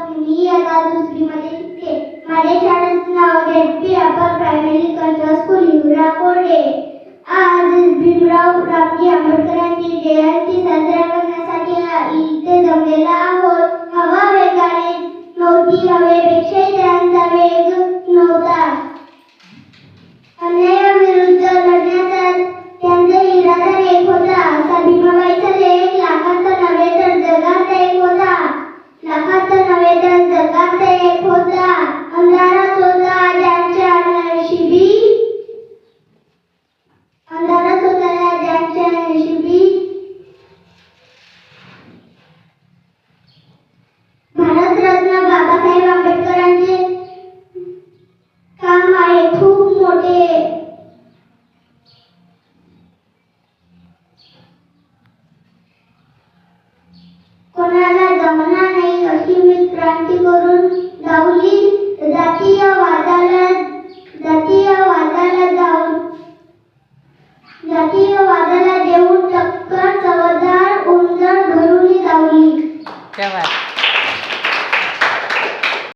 मी आता दुसरीमध्ये शिकते. माझ्या शाळेचं नाव JP upper primary control school Hiwara Kolhe. आज भीमराव रामजी आंबेडकरांची जयंती साजरा करण्यासाठी इथे जमलेला आहोत. हवा वेगाने नव्हती, हवेपेक्षाही त्यांचा वेग नव्हता. अन्यायाविरुद्ध लढण्याचा त्यांचा इरादा एक होता. असा भीमाबाईचा लेख लाखांत नव्हे तर जगात एक होता. लाखांत नव्हे तर जगात एक होता. अंधारात होता ज्यांच्या नशिबी, अंधारात होता ज्यांच्या नशिबी. भारतरत्न बाबासाहेब आंबेडकरांचे काम आहे खूप मोठे. कोणाला जमणार नाही अशी मी क्रांती करून दावली. जातीयवादाला देऊन टक्कर चवदार उंजळ भरून दावली.